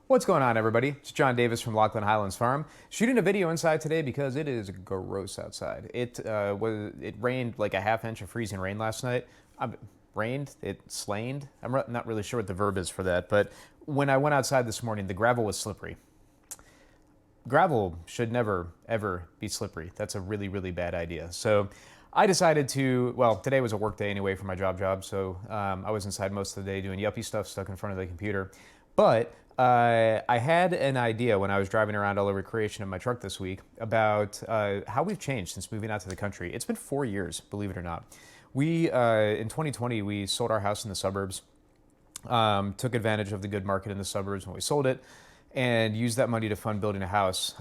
What's going on, everybody? It's John Davis from Lachlan Highlands Farm, shooting a video inside today because it is gross outside. It rained like a half inch of freezing rain last night. Rained? It slained? I'm not really sure what the verb is for that, but when I went outside this morning, the gravel was slippery. Gravel should never, ever be slippery. That's a really, really bad idea. So I decided to, well, today was a work day anyway for my job, so I was inside most of the day doing yuppie stuff stuck in front of the computer. But I had an idea when I was driving around all over creation in my truck this week about how we've changed since moving out to the country. It's been 4 years, believe it or not. In 2020, we sold our house in the suburbs, took advantage of the good market in the suburbs when we sold it, and used that money to fund building a house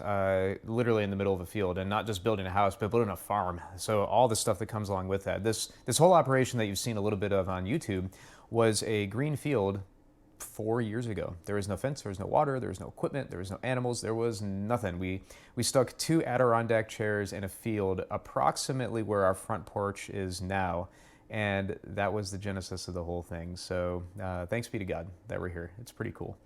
literally in the middle of a field, and not just building a house, but building a farm. So all the stuff that comes along with that. This whole operation that you've seen a little bit of on YouTube was a green field 4 years ago. There was no fence, there was no water, there was no equipment, there was no animals, there was nothing. We stuck 2 Adirondack chairs in a field approximately where our front porch is now, and that was the genesis of the whole thing. So thanks be to God that we're here. It's pretty cool.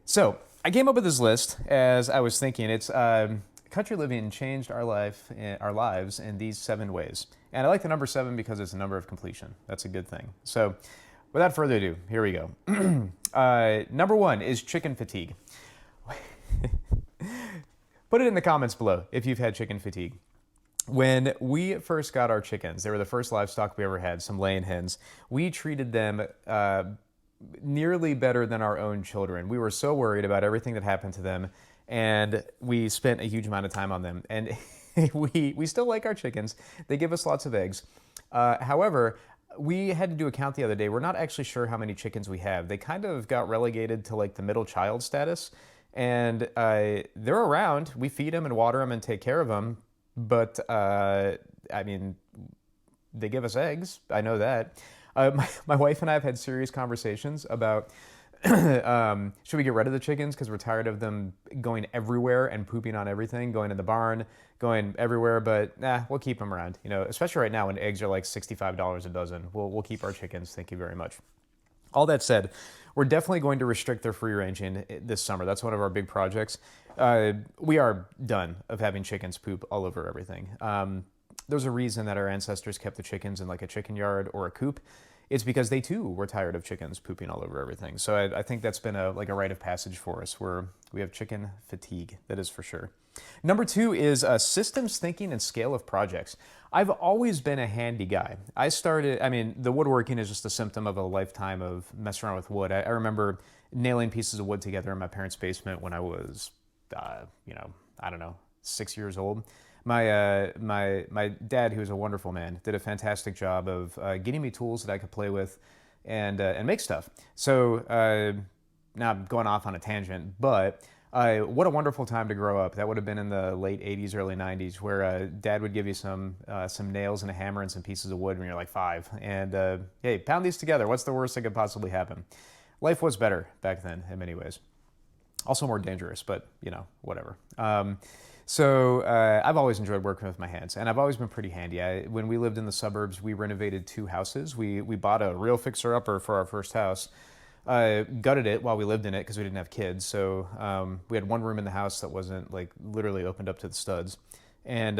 So I came up with this list as I was thinking. It's country living changed our lives in these 7 ways. And I like the number 7 because it's a number of completion. That's a good thing. So without further ado, here we go. Number 1 is chicken fatigue. Put it in the comments below if you've had chicken fatigue. When we first got our chickens, they were the first livestock we ever had, some laying hens. We treated them nearly better than our own children. We were so worried about everything that happened to them, and we spent a huge amount of time on them. And we still like our chickens. They give us lots of eggs. However, we had to do a count the other day. We're not actually sure how many chickens we have. They kind of got relegated to like the middle child status, and they're around. We feed them and water them and take care of them, but I mean, they give us eggs. I know that. My wife and I have had serious conversations about should we get rid of the chickens because we're tired of them going everywhere and pooping on everything, going in the barn, going everywhere, but we'll keep them around, especially right now when eggs are like $65 a dozen. We'll keep our chickens. Thank you very much. All that said, we're definitely going to restrict their free ranging this summer. That's one of our big projects. We are done of having chickens poop all over everything. There's a reason that our ancestors kept the chickens in like a chicken yard or a coop. It's because they too were tired of chickens pooping all over everything. So I think that's been a rite of passage for us, where we have chicken fatigue, that is for sure. Number 2 is systems thinking and scale of projects. I've always been a handy guy. The woodworking is just a symptom of a lifetime of messing around with wood. I remember nailing pieces of wood together in my parents' basement when I was, 6 years old. My dad, who was a wonderful man, did a fantastic job of getting me tools that I could play with and make stuff. So now I'm going off on a tangent, but what a wonderful time to grow up. That would have been in the late 80s, early 90s, where Dad would give you some nails and a hammer and some pieces of wood when you're like 5. And hey, pound these together. What's the worst that could possibly happen? Life was better back then in many ways. Also more dangerous, but whatever. So I've always enjoyed working with my hands, and I've always been pretty handy. When we lived in the suburbs, we renovated 2 houses. We bought a real fixer-upper for our first house, gutted it while we lived in it because we didn't have kids. So we had one room in the house that wasn't like literally opened up to the studs, and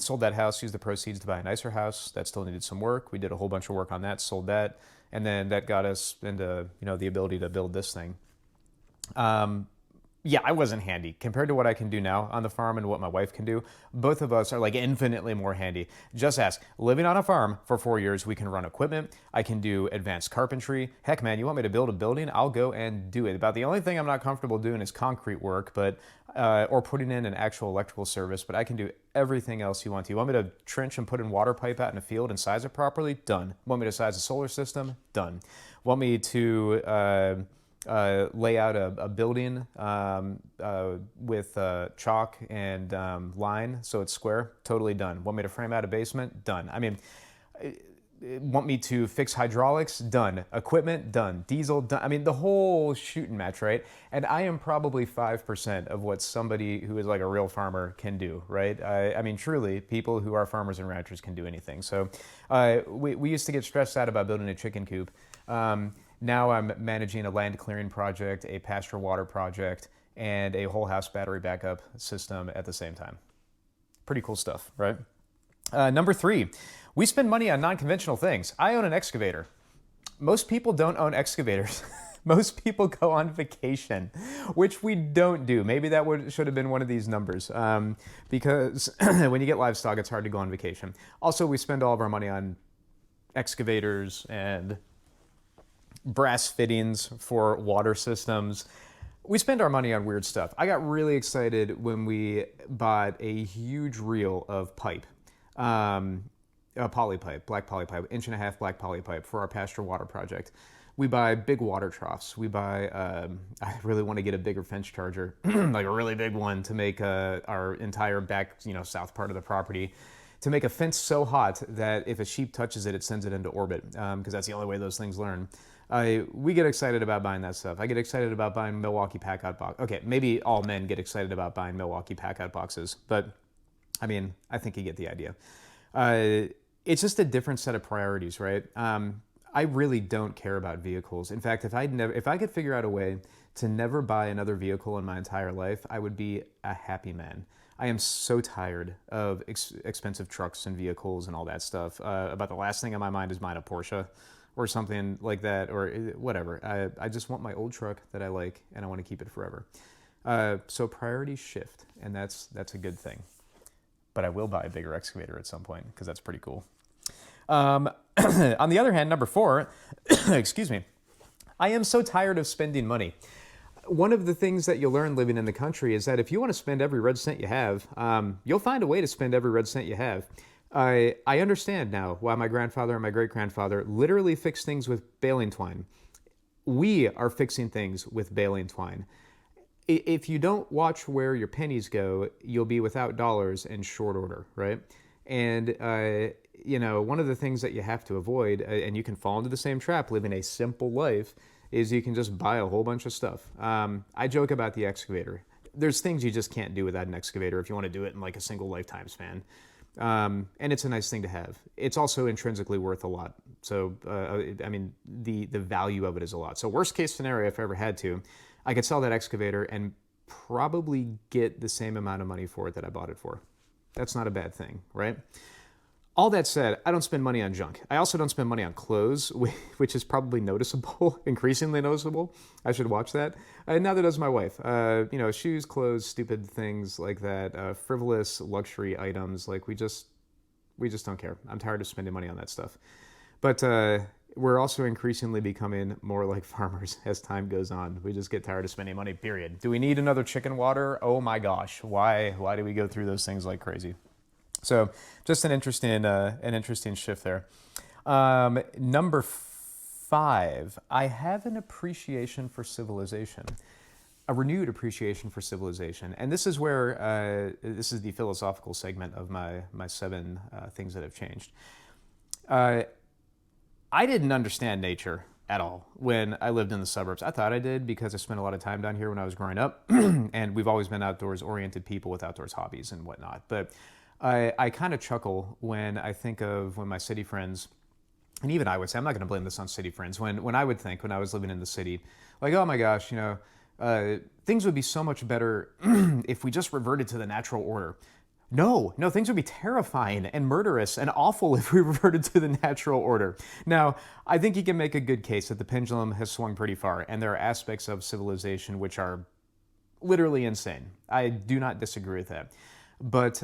sold that house, used the proceeds to buy a nicer house that still needed some work. We did a whole bunch of work on that, sold that, and then that got us into the ability to build this thing. Yeah, I wasn't handy compared to what I can do now on the farm and what my wife can do. Both of us are like infinitely more handy. Just ask. Living on a farm for 4 years, we can run equipment. I can do advanced carpentry. Heck, man, you want me to build a building? I'll go and do it. About the only thing I'm not comfortable doing is concrete work, or putting in an actual electrical service, but I can do everything else you want to. You want me to trench and put in water pipe out in a field and size it properly? Done. Want me to size a solar system? Done. Want me to lay out a building with chalk and line so it's square? Totally done. Want me to frame out a basement? Done. I mean, want me to fix hydraulics? Done. Equipment? Done. Diesel? Done. I mean, the whole shooting match, right? And I am probably 5% of what somebody who is like a real farmer can do, right? I mean, truly, people who are farmers and ranchers can do anything. So we used to get stressed out about building a chicken coop. Now I'm managing a land clearing project, a pasture water project, and a whole house battery backup system at the same time. Pretty cool stuff, right? Number 3, we spend money on non-conventional things. I own an excavator. Most people don't own excavators. Most people go on vacation, which we don't do. Maybe that should have been one of these numbers, because when you get livestock, it's hard to go on vacation. Also, we spend all of our money on excavators and brass fittings for water systems. We spend our money on weird stuff. I got really excited when we bought a huge reel of pipe, a poly pipe, black poly pipe, 1.5-inch black poly pipe for our pasture water project. We buy big water troughs. We buy, I really want to get a bigger fence charger, like a really big one to make our entire back, south part of the property, to make a fence so hot that if a sheep touches it, it sends it into orbit, because that's the only way those things learn. We get excited about buying that stuff. I get excited about buying Milwaukee pack-out box. Okay, maybe all men get excited about buying Milwaukee pack-out boxes, but I mean, I think you get the idea. It's just a different set of priorities, right? I really don't care about vehicles. In fact, if I could figure out a way to never buy another vehicle in my entire life, I would be a happy man. I am so tired of expensive trucks and vehicles and all that stuff. About the last thing on my mind is buying a Porsche or something like that, or whatever. I just want my old truck that I like, and I want to keep it forever. So priorities shift, and that's a good thing. But I will buy a bigger excavator at some point, because that's pretty cool. On the other hand, number 4, excuse me, I am so tired of spending money. One of the things that you'll learn living in the country is that if you want to spend every red cent you have, you'll find a way to spend every red cent you have. I understand now why my grandfather and my great-grandfather literally fixed things with baling twine. We are fixing things with baling twine. If you don't watch where your pennies go, you'll be without dollars in short order, right? And, one of the things that you have to avoid, and you can fall into the same trap living a simple life, is you can just buy a whole bunch of stuff. I joke about the excavator. There's things you just can't do without an excavator if you want to do it in like a single lifetime span. And it's a nice thing to have. It's also intrinsically worth a lot. So, the value of it is a lot. So worst case scenario, if I ever had to, I could sell that excavator and probably get the same amount of money for it that I bought it for. That's not a bad thing, right? All that said, I don't spend money on junk. I also don't spend money on clothes, which is probably noticeable, increasingly noticeable. I should watch that. Neither does my wife. Shoes, clothes, stupid things like that, frivolous luxury items. Like we just don't care. I'm tired of spending money on that stuff. But we're also increasingly becoming more like farmers as time goes on. We just get tired of spending money, period. Do we need another chicken water? Oh my gosh. Why do we go through those things like crazy? So just an interesting shift there. Number 5, I have an appreciation for civilization, a renewed appreciation for civilization. And this is where, this is the philosophical segment of my 7 things that have changed. I didn't understand nature at all when I lived in the suburbs. I thought I did because I spent a lot of time down here when I was growing up, and we've always been outdoors-oriented people with outdoors hobbies and whatnot. But I kind of chuckle when I think of when my city friends, and even I would say, I'm not going to blame this on city friends, when I would think when I was living in the city, like, oh my gosh, things would be so much better if we just reverted to the natural order. No, things would be terrifying and murderous and awful if we reverted to the natural order. Now, I think you can make a good case that the pendulum has swung pretty far, and there are aspects of civilization which are literally insane. I do not disagree with that. But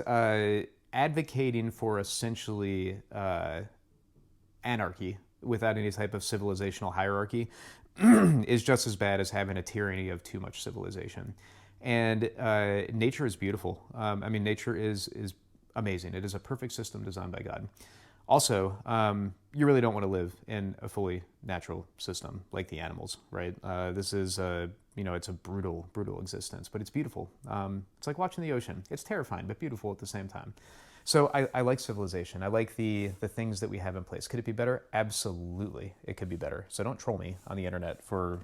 advocating for essentially anarchy without any type of civilizational hierarchy is just as bad as having a tyranny of too much civilization. And nature is beautiful. Nature is amazing. It is a perfect system designed by God. Also, you really don't want to live in a fully natural system like the animals, right? This is, it's a brutal existence, but it's beautiful. It's like watching the ocean. It's terrifying, but beautiful at the same time. So I like civilization. I like the things that we have in place. Could it be better? Absolutely, it could be better. So don't troll me on the internet for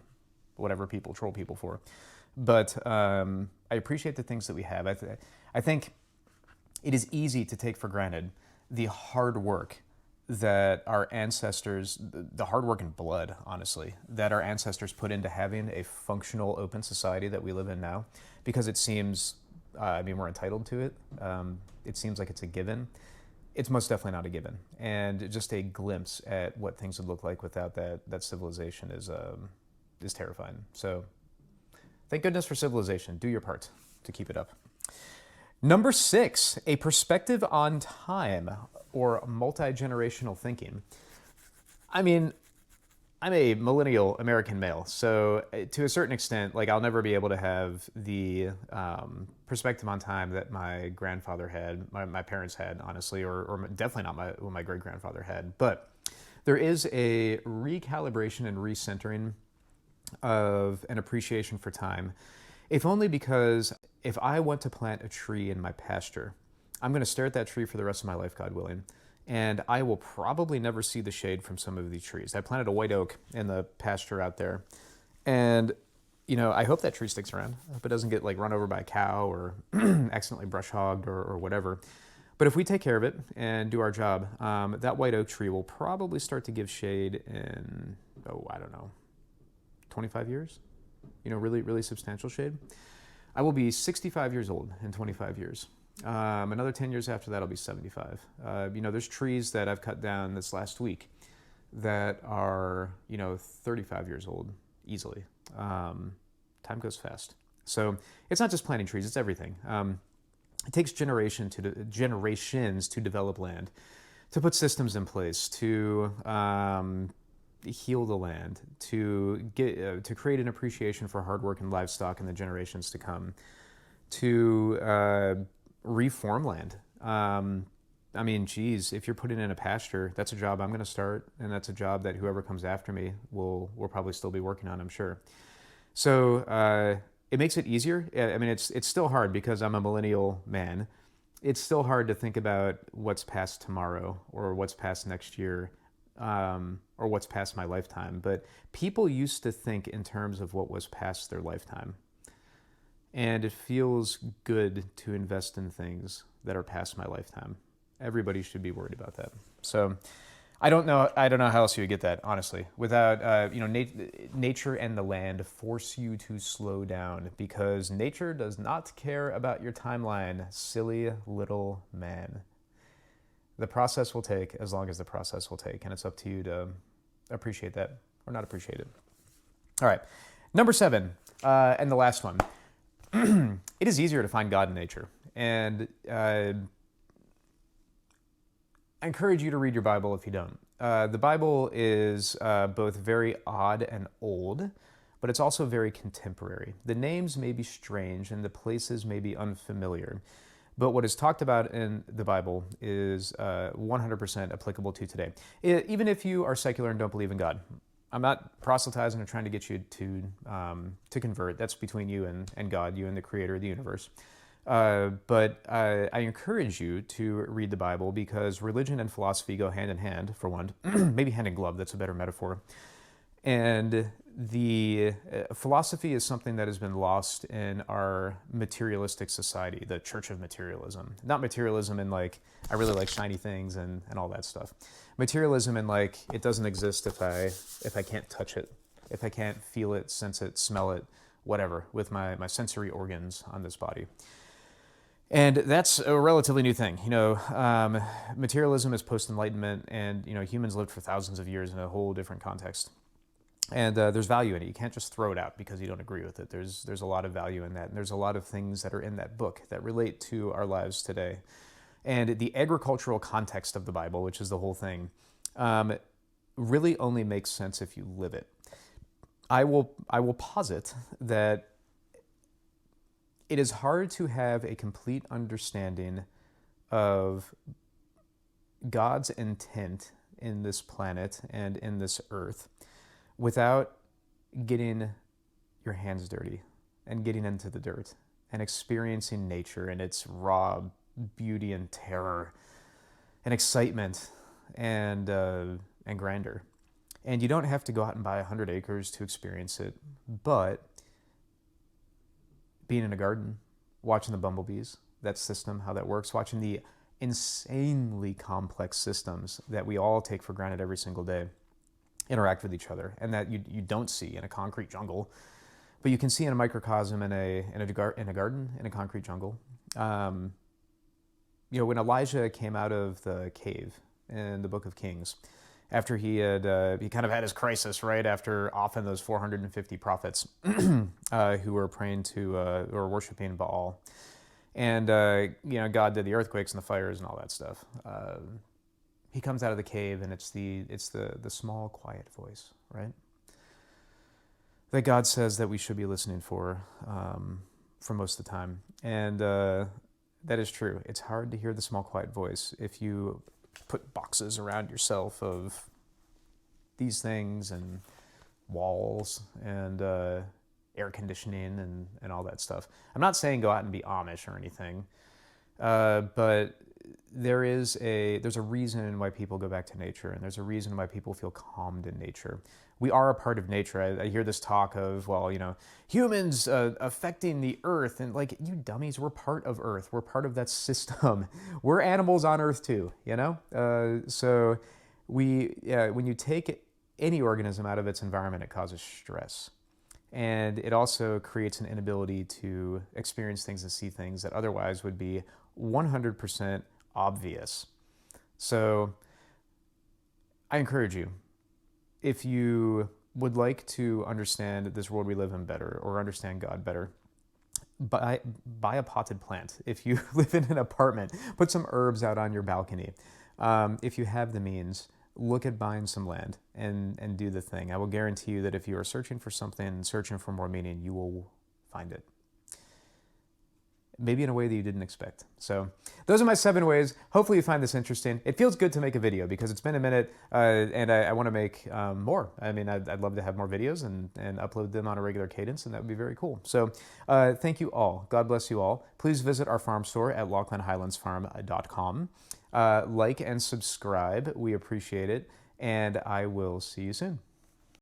whatever people troll people for. But I appreciate the things that we have. I think it is easy to take for granted the hard work that our ancestors, the hard work and blood, honestly, that our ancestors put into having a functional, open society that we live in now, because it seems, I mean, we're entitled to it. It seems like it's a given. It's most definitely not a given. And just a glimpse at what things would look like without that civilization is terrifying. So thank goodness for civilization. Do your part to keep it up. Number 6, a perspective on time, or multi-generational thinking. I mean, I'm a millennial American male, so to a certain extent, like, I'll never be able to have the perspective on time that my grandfather had, my parents had, honestly, or definitely not what my great-grandfather had. But there is a recalibration and recentering of an appreciation for time, if only because if I want to plant a tree in my pasture, I'm going to stare at that tree for the rest of my life, God willing, and I will probably never see the shade from some of these trees. I planted a white oak in the pasture out there, and I hope that tree sticks around. I hope it doesn't get like run over by a cow or accidentally brush hogged or whatever. But if we take care of it and do our job, that white oak tree will probably start to give shade in, I don't know, 25 years? Really, really substantial shade. I will be 65 years old in 25 years. Another 10 years after that, I'll be 75. There's trees that I've cut down this last week that are, 35 years old easily. Time goes fast. So it's not just planting trees, it's everything. It takes generations to develop land, to put systems in place, to heal the land, to create an appreciation for hard work and livestock in the generations to come, to reform land. I mean, geez, if you're putting in a pasture, that's a job I'm going to start, and that's a job that whoever comes after me will probably still be working on, I'm sure. So it makes it easier. I mean, it's still hard because I'm a millennial man. It's still hard to think about what's past tomorrow or what's past next year, or what's past my lifetime. But people used to think in terms of what was past their lifetime. And it feels good to invest in things that are past my lifetime. Everybody should be worried about that. So I don't know how else you would get that, honestly, without, nature and the land force you to slow down, because nature does not care about your timeline, silly little man. The process will take as long as the process will take, and it's up to you to appreciate that or not appreciate it. All right, number 7, and the last one. It is easier to find God in nature, and I encourage you to read your Bible if you don't. The Bible is both very odd and old, but it's also very contemporary. The names may be strange and the places may be unfamiliar, but what is talked about in the Bible is 100% applicable to today. Even if you are secular and don't believe in God. I'm not proselytizing or trying to get you to convert. That's between you and God, you and the creator of the universe. But I encourage you to read the Bible, because religion and philosophy go hand in hand, for one. Maybe hand in glove, that's a better metaphor. And the philosophy is something that has been lost in our materialistic society, the church of materialism. Not materialism in like, I really like shiny things and all that stuff. Materialism in like, it doesn't exist if I can't touch it, if I can't feel it, sense it, smell it, whatever, with my sensory organs on this body. And that's a relatively new thing. Materialism is post-enlightenment, and humans lived for thousands of years in a whole different context. And there's value in it. You can't just throw it out because you don't agree with it. There's a lot of value in that, and there's a lot of things that are in that book that relate to our lives today. And the agricultural context of the Bible, which is the whole thing, really only makes sense if you live it. I will posit that it is hard to have a complete understanding of God's intent in this planet and in this earth without getting your hands dirty and getting into the dirt and experiencing nature and its raw beauty and terror and excitement and grandeur. And you don't have to go out and buy 100 acres to experience it, but being in a garden, watching the bumblebees, that system, how that works, watching the insanely complex systems that we all take for granted every single day interact with each other, and that you don't see in a concrete jungle, but you can see in a microcosm in a garden, in a concrete jungle. When Elijah came out of the cave in the Book of Kings, after he kind of had his crisis, right after often those 450 prophets who were praying to or worshiping Baal, and God did the earthquakes and the fires and all that stuff. He comes out of the cave, and it's the small, quiet voice, right, that God says that we should be listening for most of the time. And that is true. It's hard to hear the small, quiet voice if you put boxes around yourself of these things and walls and air conditioning and all that stuff. I'm not saying go out and be Amish or anything, but there's a reason why people go back to nature, and there's a reason why people feel calmed in nature. We are a part of nature. I hear this talk of, humans affecting the earth, and like, you dummies, we're part of earth. We're part of that system. We're animals on earth too, So when you take any organism out of its environment, it causes stress. And it also creates an inability to experience things and see things that otherwise would be 100% obvious. So I encourage you, if you would like to understand this world we live in better, or understand God better, buy a potted plant. If you live in an apartment, put some herbs out on your balcony. If you have the means, look at buying some land and do the thing. I will guarantee you that if you are searching for something, searching for more meaning, you will find it. Maybe in a way that you didn't expect. So those are my 7 ways. Hopefully you find this interesting. It feels good to make a video because it's been a minute, and I want to make more. I mean, I'd love to have more videos and upload them on a regular cadence, and that would be very cool. So thank you all. God bless you all. Please visit our farm store at LaughlinHighlandsFarm.com. Like and subscribe. We appreciate it, and I will see you soon.